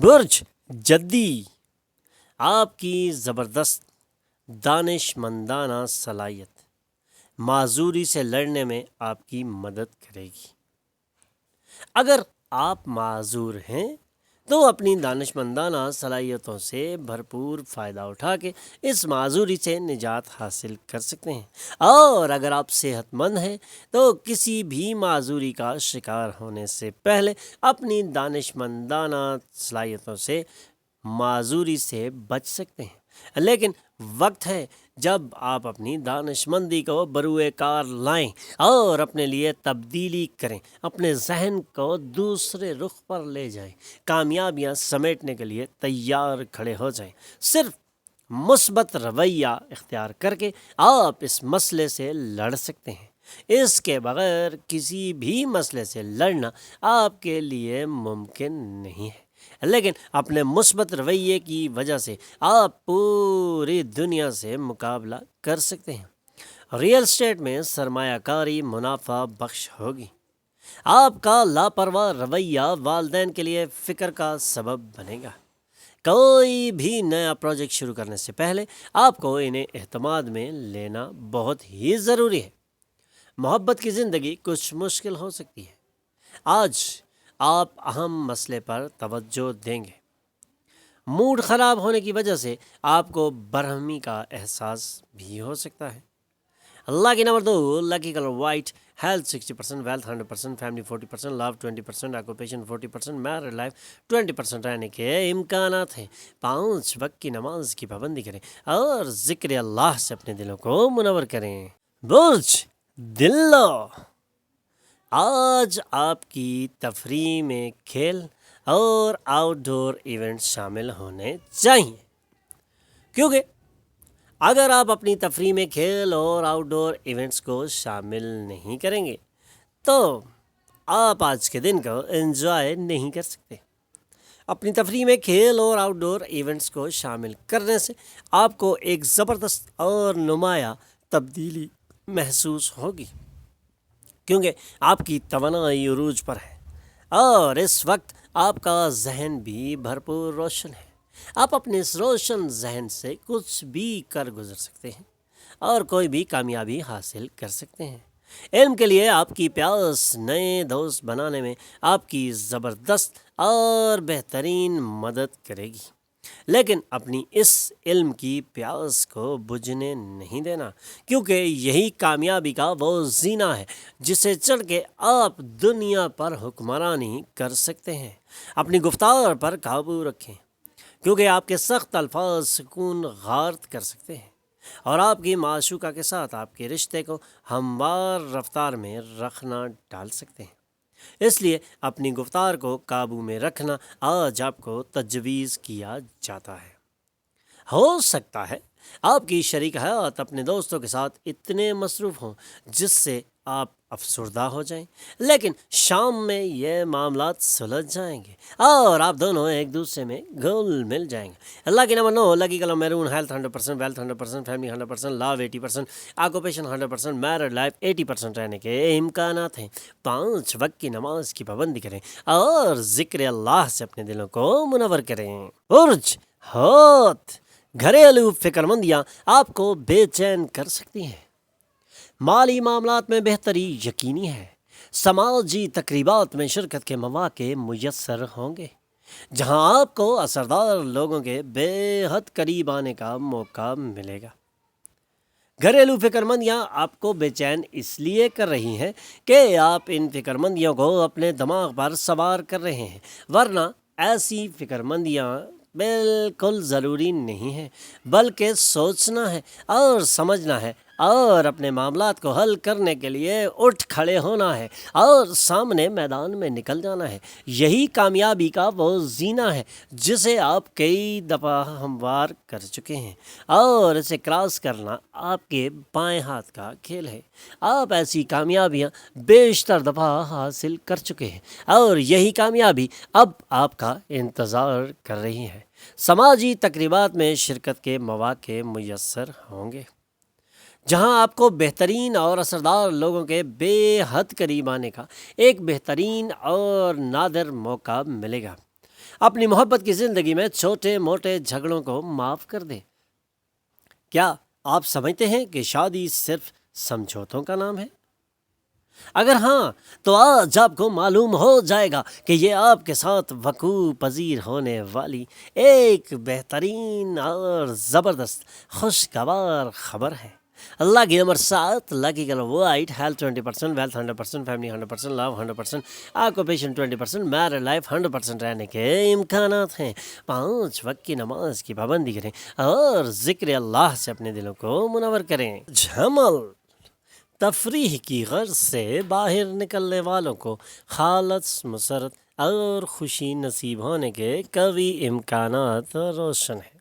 برج جدی، آپ کی زبردست دانش مندانہ صلاحیت معذوری سے لڑنے میں آپ کی مدد کرے گی۔ اگر آپ معذور ہیں تو اپنی دانش مندانہ صلاحیتوں سے بھرپور فائدہ اٹھا کے اس معذوری سے نجات حاصل کر سکتے ہیں، اور اگر آپ صحت مند ہیں تو کسی بھی معذوری کا شکار ہونے سے پہلے اپنی دانش مندانہ صلاحیتوں سے معذوری سے بچ سکتے ہیں۔ لیکن وقت ہے جب آپ اپنی دانش مندی کو بروئے کار لائیں اور اپنے لیے تبدیلی کریں، اپنے ذہن کو دوسرے رخ پر لے جائیں، کامیابیاں سمیٹنے کے لیے تیار کھڑے ہو جائیں۔ صرف مثبت رویہ اختیار کر کے آپ اس مسئلے سے لڑ سکتے ہیں۔ اس کے بغیر کسی بھی مسئلے سے لڑنا آپ کے لیے ممکن نہیں ہے، لیکن اپنے مثبت رویے کی وجہ سے آپ پوری دنیا سے مقابلہ کر سکتے ہیں۔ ریئل اسٹیٹ میں سرمایہ کاری منافع بخش ہوگی۔ آپ کا لاپرواہ رویہ والدین کے لیے فکر کا سبب بنے گا۔ کوئی بھی نیا پروجیکٹ شروع کرنے سے پہلے آپ کو انہیں اعتماد میں لینا بہت ہی ضروری ہے۔ محبت کی زندگی کچھ مشکل ہو سکتی ہے۔ آج آپ اہم مسئلے پر توجہ دیں گے۔ موڈ خراب ہونے کی وجہ سے آپ کو برہمی کا احساس بھی ہو سکتا ہے۔ Lucky number 2، lucky colour white, health 60%، wealth 100%، family 40%، love 20%، occupation 40%، married life 20% رہنے کے امکانات ہیں۔ 5 وقت کی نماز کی پابندی کریں اور ذکر اللہ سے اپنے دلوں کو منور کریں۔ برج دلو، آج آپ کی تفریح میں کھیل اور آؤٹ ڈور ایونٹس شامل ہونے چاہیے، کیونکہ اگر آپ اپنی تفریح میں کھیل اور آؤٹ ڈور ایونٹس کو شامل نہیں کریں گے تو آپ آج کے دن کو انجوائے نہیں کر سکتے۔ اپنی تفریح میں کھیل اور آؤٹ ڈور ایونٹس کو شامل کرنے سے آپ کو ایک زبردست اور نمایاں تبدیلی محسوس ہوگی، کیونکہ آپ کی توانائی عروج پر ہے اور اس وقت آپ کا ذہن بھی بھرپور روشن ہے۔ آپ اپنے اس روشن ذہن سے کچھ بھی کر گزر سکتے ہیں اور کوئی بھی کامیابی حاصل کر سکتے ہیں۔ علم کے لیے آپ کی پیاس نئے دوست بنانے میں آپ کی زبردست اور بہترین مدد کرے گی، لیکن اپنی اس علم کی پیاس کو بجھنے نہیں دینا، کیونکہ یہی کامیابی کا وہ زینہ ہے جسے چڑھ کے آپ دنیا پر حکمرانی کر سکتے ہیں۔ اپنی گفتار پر قابو رکھیں، کیونکہ آپ کے سخت الفاظ سکون غارت کر سکتے ہیں اور آپ کی معشوقہ کے ساتھ آپ کے رشتے کو ہموار رفتار میں رکھنا ڈال سکتے ہیں۔ اس لیے اپنی گفتار کو قابو میں رکھنا آج آپ کو تجویز کیا جاتا ہے۔ ہو سکتا ہے آپ کی شریک حیات اپنے دوستوں کے ساتھ اتنے مصروف ہوں جس سے آپ افسردہ ہو جائیں، لیکن شام میں یہ معاملات سلجھ جائیں گے اور آپ دونوں ایک دوسرے میں گھل مل جائیں گے۔ اللہ کی number 9، lucky colour maroon, health 100%، wealth 100%، family 100%، love 80%، occupation 100%، married life 80% رہنے کے امکانات ہیں۔ 5 وقت کی نماز کی پابندی کریں اور ذکر اللہ سے اپنے دلوں کو منور کریں۔ برج ہوت، گھریلو فکر مندیاں آپ کو بے چین کر سکتی ہیں۔ مالی معاملات میں بہتری یقینی ہے۔ سماجی تقریبات میں شرکت کے مواقع میسر ہوں گے، جہاں آپ کو اثردار لوگوں کے بے حد قریب آنے کا موقع ملے گا۔ گھریلو فکر مندیاں آپ کو بے چین اس لیے کر رہی ہیں کہ آپ ان فکر مندیوں کو اپنے دماغ پر سوار کر رہے ہیں، ورنہ ایسی فکر مندیاں بالکل ضروری نہیں ہے، بلکہ سوچنا ہے اور سمجھنا ہے اور اپنے معاملات کو حل کرنے کے لیے اٹھ کھڑے ہونا ہے اور سامنے میدان میں نکل جانا ہے۔ یہی کامیابی کا وہ زینہ ہے جسے آپ کئی دفعہ ہموار کر چکے ہیں، اور اسے کراس کرنا آپ کے بائیں ہاتھ کا کھیل ہے۔ آپ ایسی کامیابیاں بیشتر دفعہ حاصل کر چکے ہیں اور یہی کامیابی اب آپ کا انتظار کر رہی ہے۔ سماجی تقریبات میں شرکت کے مواقع میسر ہوں گے، جہاں آپ کو بہترین اور اثردار لوگوں کے بے حد قریب آنے کا ایک بہترین اور نادر موقع ملے گا۔ اپنی محبت کی زندگی میں چھوٹے موٹے جھگڑوں کو معاف کر دیں۔ کیا آپ سمجھتے ہیں کہ شادی صرف سمجھوتوں کا نام ہے؟ اگر ہاں تو آج آپ کو معلوم ہو جائے گا کہ یہ آپ کے ساتھ وقوع پذیر ہونے والی ایک بہترین اور زبردست خوشگوار خبر ہے۔ اللہ کی number 7، lucky colour white, health 20%، wealth 100%، family 100%، love 100%، occupation 20%، married life 100% رہنے کے امکانات ہیں۔ 5 وقت کی نماز کی پابندی کریں اور ذکر اللہ سے اپنے دلوں کو منور کریں۔ جھمل تفریح کی غرض سے باہر نکلنے والوں کو خالص مسرت اور خوشی نصیب ہونے کے قوی امکانات روشن ہیں۔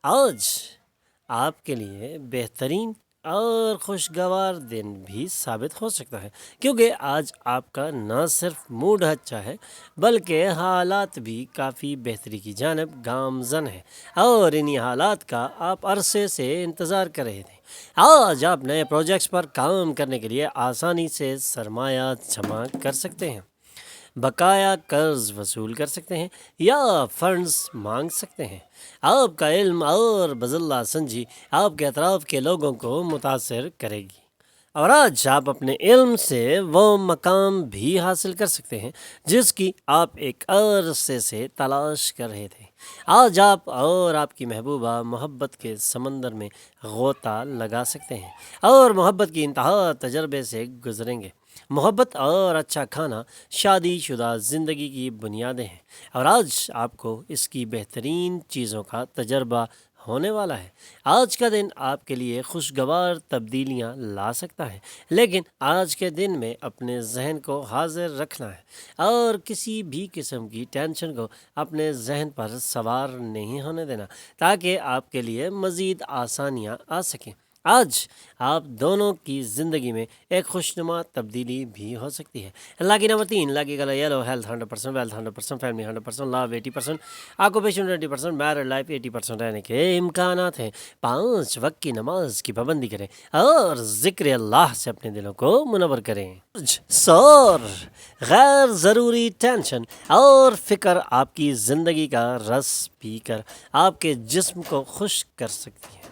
آج آپ کے لیے بہترین اور خوشگوار دن بھی ثابت ہو سکتا ہے، کیونکہ آج آپ کا نہ صرف موڈ اچھا ہے بلکہ حالات بھی کافی بہتری کی جانب گامزن ہے، اور انہی حالات کا آپ عرصے سے انتظار کر رہے تھے۔ آج آپ نئے پروجیکٹس پر کام کرنے کے لیے آسانی سے سرمایہ جمع کر سکتے ہیں، بقایا قرض وصول کر سکتے ہیں یا فنڈز مانگ سکتے ہیں۔ آپ کا علم اور بذلہ سنجی آپ کے اطراف کے لوگوں کو متاثر کرے گی، اور آج آپ اپنے علم سے وہ مقام بھی حاصل کر سکتے ہیں جس کی آپ ایک عرصے سے تلاش کر رہے تھے۔ آج آپ اور آپ کی محبوبہ محبت کے سمندر میں غوطہ لگا سکتے ہیں اور محبت کی انتہا تجربے سے گزریں گے۔ محبت اور اچھا کھانا شادی شدہ زندگی کی بنیادیں ہیں، اور آج آپ کو اس کی بہترین چیزوں کا تجربہ ہونے والا ہے۔ آج کا دن آپ کے لیے خوشگوار تبدیلیاں لا سکتا ہے، لیکن آج کے دن میں اپنے ذہن کو حاضر رکھنا ہے اور کسی بھی قسم کی ٹینشن کو اپنے ذہن پر سوار نہیں ہونے دینا تاکہ آپ کے لیے مزید آسانیاں آ سکیں۔ آج آپ دونوں کی زندگی میں ایک خوشنما تبدیلی بھی ہو سکتی ہے۔ اللہ کی number 3، lucky colour yellow, health 100%، wealth 100%، family 100%، love 80%، occupation 20%، married life 80% رہنے کے امکانات ہیں۔ 5 وقت کی نماز کی پابندی کریں اور ذکر اللہ سے اپنے دلوں کو منور کریں۔ سور غیر ضروری ٹینشن اور فکر آپ کی زندگی کا رس پی کر آپ کے جسم کو خشک کر سکتی ہے،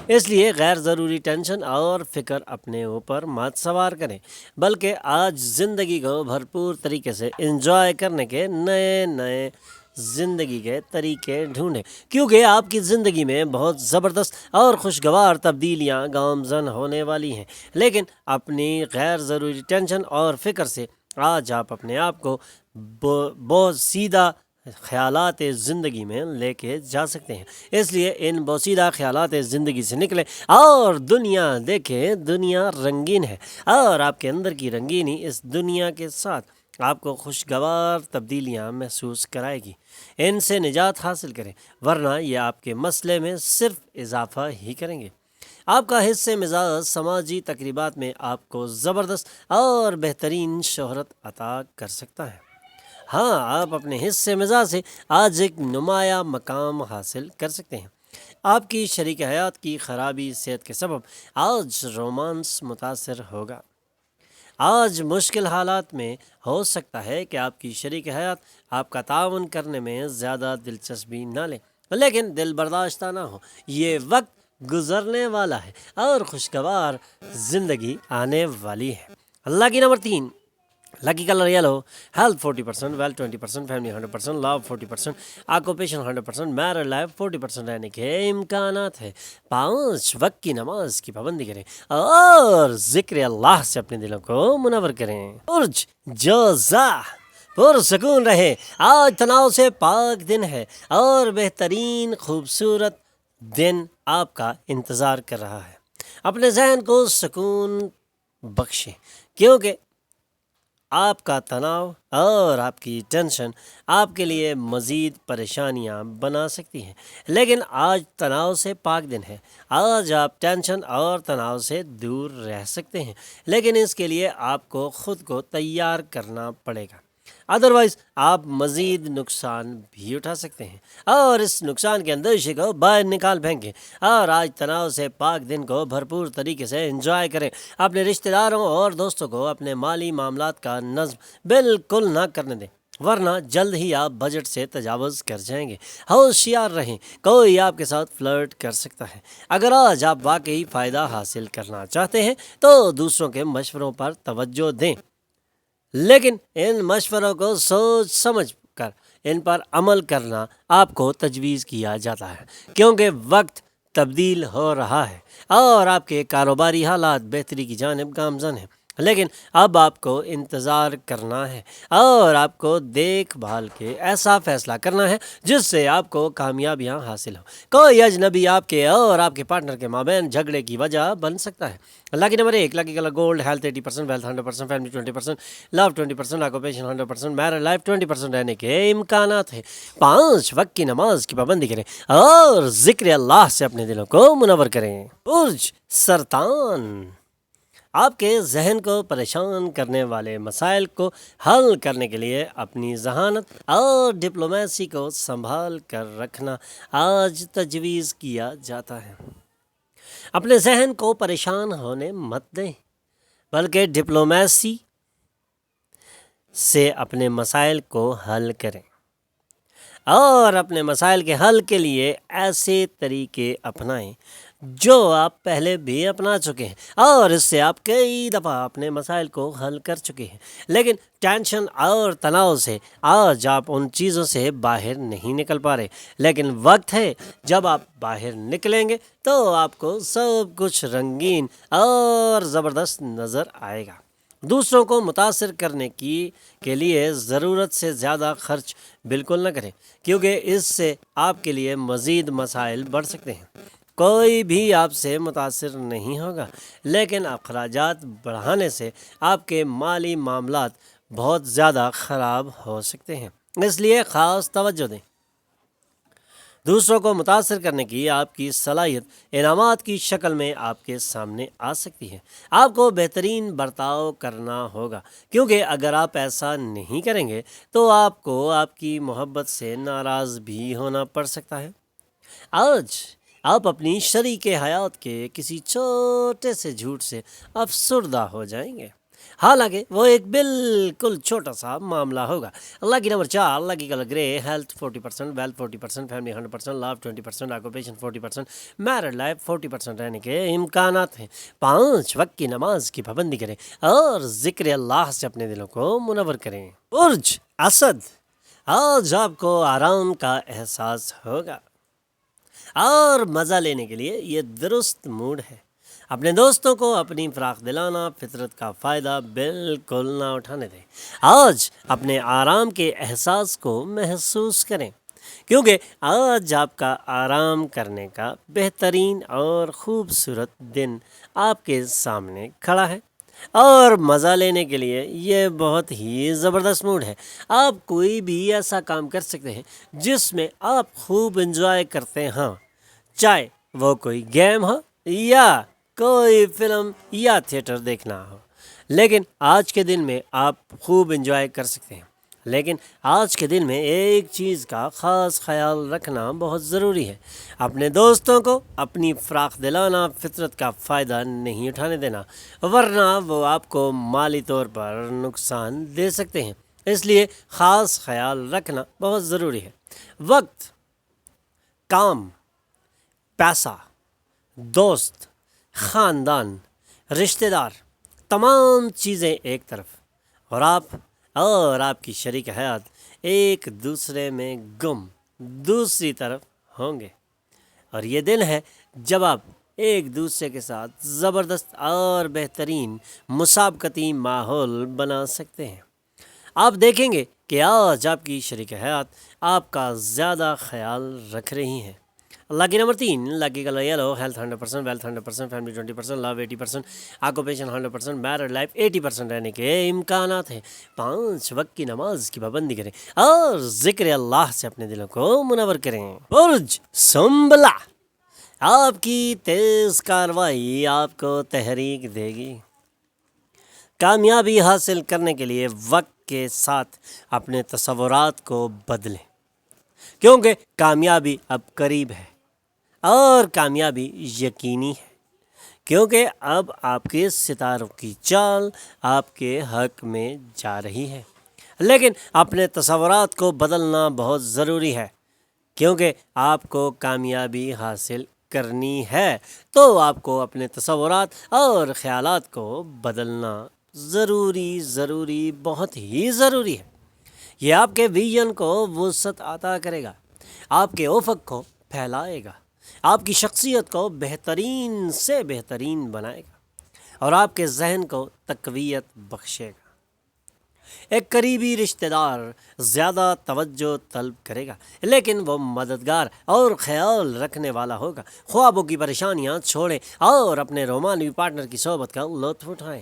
اس لیے غیر ضروری ٹینشن اور فکر اپنے اوپر مت سوار کریں، بلکہ آج زندگی کو بھرپور طریقے سے انجوائے کرنے کے نئے زندگی کے طریقے ڈھونڈیں، کیونکہ آپ کی زندگی میں بہت زبردست اور خوشگوار تبدیلیاں گامزن ہونے والی ہیں۔ لیکن اپنی غیر ضروری ٹینشن اور فکر سے آج آپ اپنے آپ کو بہت سیدھا خیالات زندگی میں لے کے جا سکتے ہیں، اس لیے ان بوسیدہ خیالات زندگی سے نکلیں اور دنیا دیکھیں۔ دنیا رنگین ہے اور آپ کے اندر کی رنگینی اس دنیا کے ساتھ آپ کو خوشگوار تبدیلیاں محسوس کرائے گی۔ ان سے نجات حاصل کریں، ورنہ یہ آپ کے مسئلے میں صرف اضافہ ہی کریں گے۔ آپ کا حصہ مزاج سماجی تقریبات میں آپ کو زبردست اور بہترین شہرت عطا کر سکتا ہے۔ ہاں، آپ اپنے حصے مزاج سے آج ایک نمایاں مقام حاصل کر سکتے ہیں۔ آپ کی شریک حیات کی خرابی صحت کے سبب آج رومانس متاثر ہوگا۔ آج مشکل حالات میں ہو سکتا ہے کہ آپ کی شریک حیات آپ کا تعاون کرنے میں زیادہ دلچسپی نہ لیں، لیکن دل برداشتہ نہ ہو، یہ وقت گزرنے والا ہے اور خوشگوار زندگی آنے والی ہے۔ اللہ کی number 3، lucky colour yellow, health 40%، wealth 20%، family 100%، love 40%، occupation 100%، married life 40% رہنے کے امکانات ہیں۔ 5 وقت کی نماز کی پابندی کریں اور ذکر اللہ سے اپنے دلوں کو منور کریں۔ برج جوزا پرسکون رہے، آج تناؤ سے پاک دن ہے اور بہترین خوبصورت دن آپ کا انتظار کر رہا ہے۔ اپنے ذہن کو سکون بخشیں، کیونکہ آپ کا تناؤ اور آپ کی ٹینشن آپ کے لیے مزید پریشانیاں بنا سکتی ہیں، لیکن آج تناؤ سے پاک دن ہے۔ آج آپ ٹینشن اور تناؤ سے دور رہ سکتے ہیں، لیکن اس کے لیے آپ کو خود کو تیار کرنا پڑے گا، ادروائز آپ مزید نقصان بھی اٹھا سکتے ہیں، اور اس نقصان کے اندیشے کو باہر نکال پھینکیں اور آج تناؤ سے پاک دن کو بھرپور طریقے سے انجوائے کریں۔ اپنے رشتہ داروں اور دوستوں کو اپنے مالی معاملات کا نظم بالکل نہ کرنے دیں ورنہ جلد ہی آپ بجٹ سے تجاوز کر جائیں گے۔ ہوشیار رہیں، کوئی آپ کے ساتھ فلرٹ کر سکتا ہے۔ اگر آج آپ واقعی فائدہ حاصل کرنا چاہتے ہیں تو دوسروں کے مشوروں پر توجہ دیں، لیکن ان مشوروں کو سوچ سمجھ کر ان پر عمل کرنا آپ کو تجویز کیا جاتا ہے، کیونکہ وقت تبدیل ہو رہا ہے اور آپ کے کاروباری حالات بہتری کی جانب گامزن ہیں۔ لیکن اب آپ کو انتظار کرنا ہے اور آپ کو دیکھ بھال کے ایسا فیصلہ کرنا ہے جس سے آپ کو کامیابیاں حاصل ہوں۔ کوئی اجنبی آپ کے اور آپ کے پارٹنر کے مابین جھگڑے کی وجہ بن سکتا ہے۔ Lucky number 1، lucky colour gold, health 80%، wealth 100%، family 20%، love 20%، occupation 100%، married life 20% رہنے کے امکانات ہیں۔ 5 وقت کی نماز کی پابندی کریں اور ذکر اللہ سے اپنے دلوں کو منور کریں۔ برج سرطان، آپ کے ذہن کو پریشان کرنے والے مسائل کو حل کرنے کے لیے اپنی ذہانت اور ڈپلومیسی کو سنبھال کر رکھنا آج تجویز کیا جاتا ہے۔ اپنے ذہن کو پریشان ہونے مت دیں، بلکہ ڈپلومیسی سے اپنے مسائل کو حل کریں اور اپنے مسائل کے حل کے لیے ایسے طریقے اپنائیں جو آپ پہلے بھی اپنا چکے ہیں اور اس سے آپ کئی دفعہ اپنے مسائل کو حل کر چکے ہیں، لیکن ٹینشن اور تناؤ سے آج آپ ان چیزوں سے باہر نہیں نکل پا رہے، لیکن وقت ہے جب آپ باہر نکلیں گے تو آپ کو سب کچھ رنگین اور زبردست نظر آئے گا۔ دوسروں کو متاثر کرنے کے لیے ضرورت سے زیادہ خرچ بالکل نہ کریں، کیونکہ اس سے آپ کے لیے مزید مسائل بڑھ سکتے ہیں۔ کوئی بھی آپ سے متاثر نہیں ہوگا، لیکن اخراجات بڑھانے سے آپ کے مالی معاملات بہت زیادہ خراب ہو سکتے ہیں، اس لیے خاص توجہ دیں۔ دوسروں کو متاثر کرنے کی آپ کی صلاحیت انعامات کی شکل میں آپ کے سامنے آ سکتی ہے۔ آپ کو بہترین برتاؤ کرنا ہوگا، کیونکہ اگر آپ ایسا نہیں کریں گے تو آپ کو آپ کی محبت سے ناراض بھی ہونا پڑ سکتا ہے۔ آج آپ اپنی شریک حیات کے کسی چھوٹے سے جھوٹ سے افسردہ ہو جائیں گے، حالانکہ وہ ایک بالکل چھوٹا سا معاملہ ہوگا۔ اللہ کی نمبر 4، اللہ کی کلر گرے، ہیلتھ 40%، ویلتھ 40%، فیملی 100%، لو 20%، آکوپیشن 40%، میرڈ لائف 40% رہنے کے امکانات ہیں۔ 5 وقت کی نماز کی پابندی کریں اور ذکر اللہ سے اپنے دلوں کو منور کریں۔ برج اسد، آج آپ کو آرام کا احساس ہوگا اور مزہ لینے کے لیے یہ درست موڈ ہے۔ اپنے دوستوں کو اپنی فراخ دلانہ فطرت کا فائدہ بالکل نہ اٹھانے دیں۔ آج اپنے آرام کے احساس کو محسوس کریں، کیونکہ آج آپ کا آرام کرنے کا بہترین اور خوبصورت دن آپ کے سامنے کھڑا ہے اور مزہ لینے کے لیے یہ بہت ہی زبردست موڈ ہے۔ آپ کوئی بھی ایسا کام کر سکتے ہیں جس میں آپ خوب انجوائے کرتے ہیں، چاہے وہ کوئی گیم ہو یا کوئی فلم یا تھیٹر دیکھنا ہو، لیکن آج کے دن میں آپ خوب انجوائے کر سکتے ہیں۔ لیکن آج کے دن میں ایک چیز کا خاص خیال رکھنا بہت ضروری ہے، اپنے دوستوں کو اپنی فراخ دلانہ فطرت کا فائدہ نہیں اٹھانے دینا، ورنہ وہ آپ کو مالی طور پر نقصان دے سکتے ہیں، اس لیے خاص خیال رکھنا بہت ضروری ہے۔ وقت، کام، پیسہ، دوست، خاندان، رشتہ دار، تمام چیزیں ایک طرف اور آپ کی شریک حیات ایک دوسرے میں گم دوسری طرف ہوں گے، اور یہ دن ہے جب آپ ایک دوسرے کے ساتھ زبردست اور بہترین مسابقتی ماحول بنا سکتے ہیں۔ آپ دیکھیں گے کہ آج آپ کی شریک حیات آپ کا زیادہ خیال رکھ رہی ہیں۔ اللہ کی نمبر 3، اللہ کی colour yellow, health 100%، wealth 100%، family 20%، لو 80%، آکوپیشن 100%، میرڈ لائف 80% رہنے کے امکانات ہیں۔ 5 وقت کی نماز کی پابندی کریں اور ذکر اللہ سے اپنے دلوں کو منور کریں۔ برج سنبلہ، آپ کی تیز کارروائی آپ کو تحریک دے گی۔ کامیابی حاصل کرنے کے لیے وقت کے ساتھ اپنے تصورات کو بدلیں، کیونکہ کامیابی اب قریب ہے اور کامیابی یقینی ہے، کیونکہ اب آپ کے ستاروں کی چال آپ کے حق میں جا رہی ہے۔ لیکن اپنے تصورات کو بدلنا بہت ضروری ہے، کیونکہ آپ کو کامیابی حاصل کرنی ہے تو آپ کو اپنے تصورات اور خیالات کو بدلنا ضروری بہت ہی ضروری ہے۔ یہ آپ کے ویژن کو وسعت عطا کرے گا، آپ کے افق کو پھیلائے گا، آپ کی شخصیت کو بہترین سے بہترین بنائے گا اور آپ کے ذہن کو تقویت بخشے گا۔ ایک قریبی رشتہ دار زیادہ توجہ طلب کرے گا، لیکن وہ مددگار اور خیال رکھنے والا ہوگا۔ خوابوں کی پریشانیاں چھوڑیں اور اپنے رومانوی پارٹنر کی صحبت کا لطف اٹھائیں۔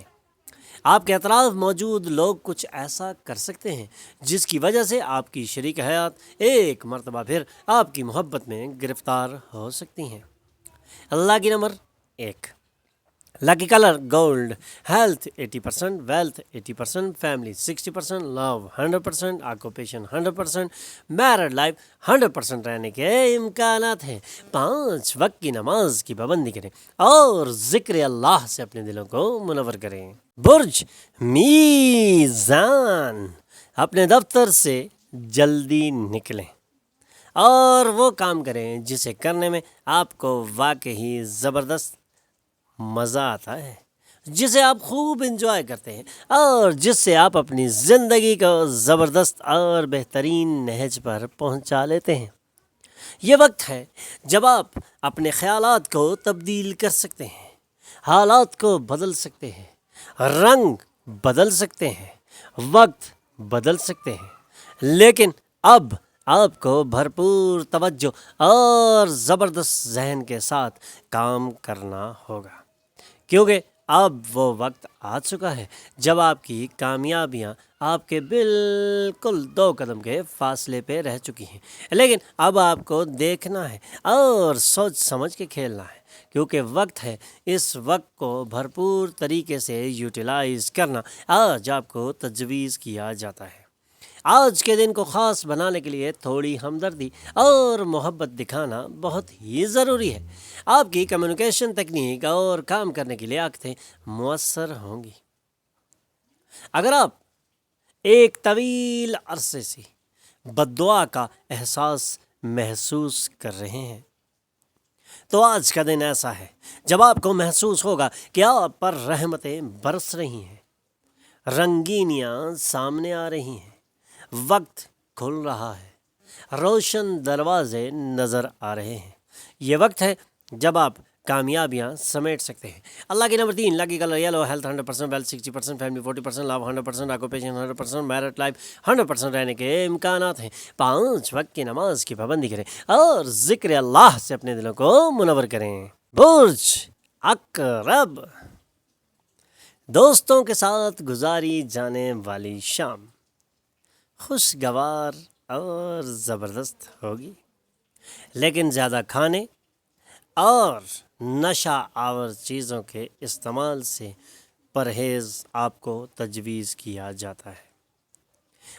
آپ کے اطراف موجود لوگ کچھ ایسا کر سکتے ہیں جس کی وجہ سے آپ کی شریک حیات ایک مرتبہ پھر آپ کی محبت میں گرفتار ہو سکتی ہیں۔ اللہ کی number 1، lucky colour gold, health 80%، wealth 80%، family 60%، love 100%، occupation 100%، married life 100% رہنے کے امکانات ہیں۔ 5 وقت کی نماز کی پابندی کریں اور ذکر اللہ سے اپنے دلوں کو منور کریں۔ برج میزان، اپنے دفتر سے جلدی نکلیں اور وہ کام کریں جسے کرنے میں آپ کو واقعی زبردست مزہ آتا ہے، جسے آپ خوب انجوائے کرتے ہیں اور جس سے آپ اپنی زندگی کو زبردست اور بہترین نہج پر پہنچا لیتے ہیں۔ یہ وقت ہے جب آپ اپنے خیالات کو تبدیل کر سکتے ہیں، حالات کو بدل سکتے ہیں، رنگ بدل سکتے ہیں، وقت بدل سکتے ہیں، لیکن اب آپ کو بھرپور توجہ اور زبردست ذہن کے ساتھ کام کرنا ہوگا، کیونکہ اب وہ وقت آ چکا ہے جب آپ کی کامیابیاں آپ کے بالکل 2 قدم کے فاصلے پہ رہ چکی ہیں، لیکن اب آپ کو دیکھنا ہے اور سوچ سمجھ کے کھیلنا ہے، کیونکہ وقت ہے۔ اس وقت کو بھرپور طریقے سے یوٹیلائز کرنا آج آپ کو تجویز کیا جاتا ہے۔ آج کے دن کو خاص بنانے کے لیے تھوڑی ہمدردی اور محبت دکھانا بہت ہی ضروری ہے۔ آپ کی کمیونیکیشن تکنیک اور کام کرنے کی لیاقتیں مؤثر ہوں گی۔ اگر آپ ایک طویل عرصے سے بد دعا کا احساس محسوس کر رہے ہیں تو آج کا دن ایسا ہے جب آپ کو محسوس ہوگا کہ آپ پر رحمتیں برس رہی ہیں، رنگینیاں سامنے آ رہی ہیں، وقت کھل رہا ہے، روشن دروازے نظر آ رہے ہیں۔ یہ وقت ہے جب آپ کامیابیاں سمیٹ سکتے ہیں۔ اللہ کی number 3، lucky colour yellow, health 100%، wealth 60%، family 40%، love 100%، occupation 100%، married life 100% رہنے کے امکانات ہیں۔ 5 وقت کی نماز کی پابندی کریں اور ذکر اللہ سے اپنے دلوں کو منور کریں۔ برج عقرب، دوستوں کے ساتھ گزاری جانے والی شام خوشگوار اور زبردست ہوگی، لیکن زیادہ کھانے اور نشہ آور چیزوں کے استعمال سے پرہیز آپ کو تجویز کیا جاتا ہے۔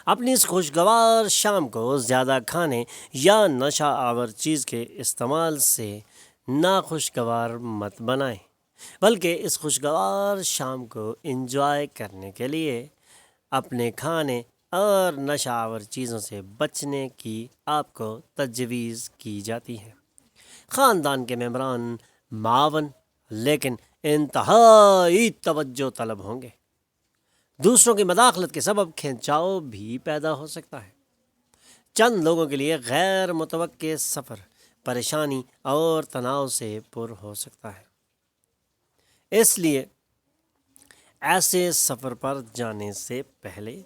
اپنی اس خوشگوار شام کو زیادہ کھانے یا نشہ آور چیز کے استعمال سے ناخوشگوار مت بنائیں، بلکہ اس خوشگوار شام کو انجوائے کرنے کے لیے اپنے کھانے اور نشہ آور چیزوں سے بچنے کی آپ کو تجویز کی جاتی ہے۔ خاندان کے ممبران معاون لیکن انتہائی توجہ طلب ہوں گے۔ دوسروں کی مداخلت کے سبب کھنچاؤ بھی پیدا ہو سکتا ہے۔ چند لوگوں کے لیے غیر متوقع سفر پریشانی اور تناؤ سے پر ہو سکتا ہے، اس لیے ایسے سفر پر جانے سے پہلے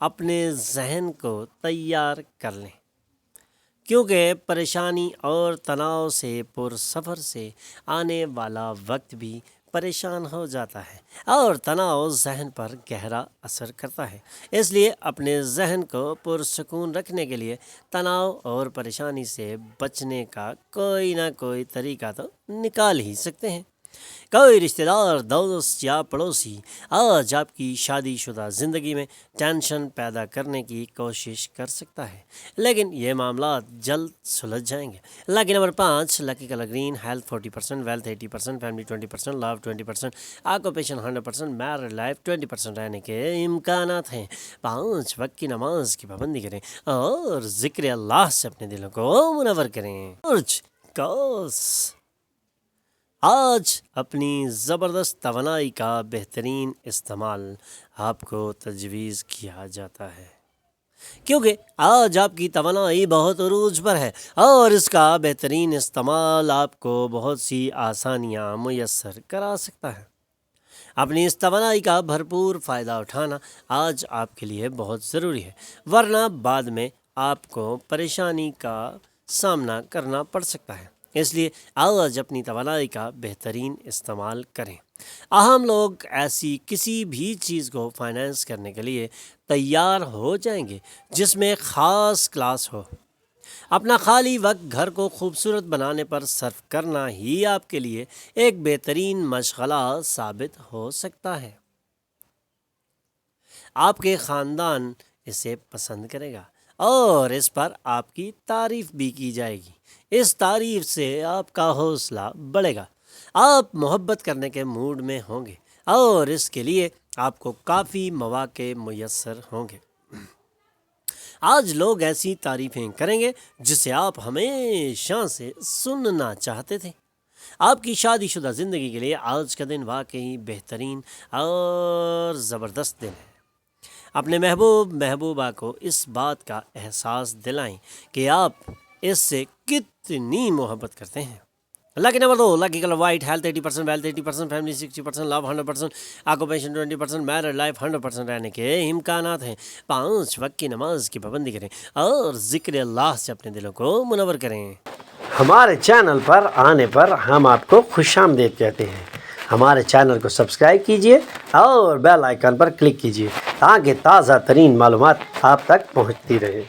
اپنے ذہن کو تیار کر لیں، کیونکہ پریشانی اور تناؤ سے پر سفر سے آنے والا وقت بھی پریشان ہو جاتا ہے اور تناؤ ذہن پر گہرا اثر کرتا ہے۔ اس لیے اپنے ذہن کو پرسکون رکھنے کے لیے تناؤ اور پریشانی سے بچنے کا کوئی نہ کوئی طریقہ تو نکال ہی سکتے ہیں۔ کوئی رشتہ دار، دوست یا پڑوسی آج آپ کی شادی شدہ زندگی میں ٹینشن پیدا کرنے کی کوشش کر سکتا ہے، لیکن یہ معاملات جلد سلجھ جائیں گے۔ Lucky number 5، lucky colour green, health 40%، wealth 80%، family 20%، love 20%، occupation 100%، married life 20% رہنے کے امکانات ہیں۔ 5 وقت کی نماز کی پابندی کریں اور ذکر اللہ سے اپنے دلوں کو منور کریں۔ کوس آج اپنی زبردست توانائی کا بہترین استعمال آپ کو تجویز کیا جاتا ہے، کیونکہ آج آپ کی توانائی بہت عروج پر ہے اور اس کا بہترین استعمال آپ کو بہت سی آسانیاں میسر کرا سکتا ہے۔ اپنی اس توانائی کا بھرپور فائدہ اٹھانا آج آپ کے لیے بہت ضروری ہے، ورنہ بعد میں آپ کو پریشانی کا سامنا کرنا پڑ سکتا ہے۔ اس لیے آج اپنی توانائی کا بہترین استعمال کریں۔ ہم لوگ ایسی کسی بھی چیز کو فائنینس کرنے کے لیے تیار ہو جائیں گے جس میں خاص کلاس ہو۔ اپنا خالی وقت گھر کو خوبصورت بنانے پر صرف کرنا ہی آپ کے لیے ایک بہترین مشغلہ ثابت ہو سکتا ہے۔ آپ کے خاندان اسے پسند کرے گا اور اس پر آپ کی تعریف بھی کی جائے گی۔ اس تعریف سے آپ کا حوصلہ بڑھے گا، آپ محبت کرنے کے موڈ میں ہوں گے اور اس کے لیے آپ کو کافی مواقع میسر ہوں گے۔ آج لوگ ایسی تعریفیں کریں گے جسے آپ ہمیشہ سے سننا چاہتے تھے۔ آپ کی شادی شدہ زندگی کے لیے آج کا دن واقعی بہترین اور زبردست دن ہے۔ اپنے محبوبہ کو اس بات کا احساس دلائیں کہ آپ اس سے کتنی محبت کرتے ہیں۔ Lucky number 2، lucky colour white, health 80%، wealth 80%، family 60%، love 100%، occupation 20%، married life 100% رہنے کے امکانات ہیں۔ 5 وقت کی نماز کی پابندی کریں اور ذکر اللہ سے اپنے دلوں کو منور کریں۔ ہمارے چینل پر آنے پر ہم آپ کو خوش آمدید کہتے ہیں۔ ہمارے چینل کو سبسکرائب کیجئے اور بیل آئیکن پر کلک کیجئے تاکہ تازہ ترین معلومات آپ تک پہنچتی رہیں۔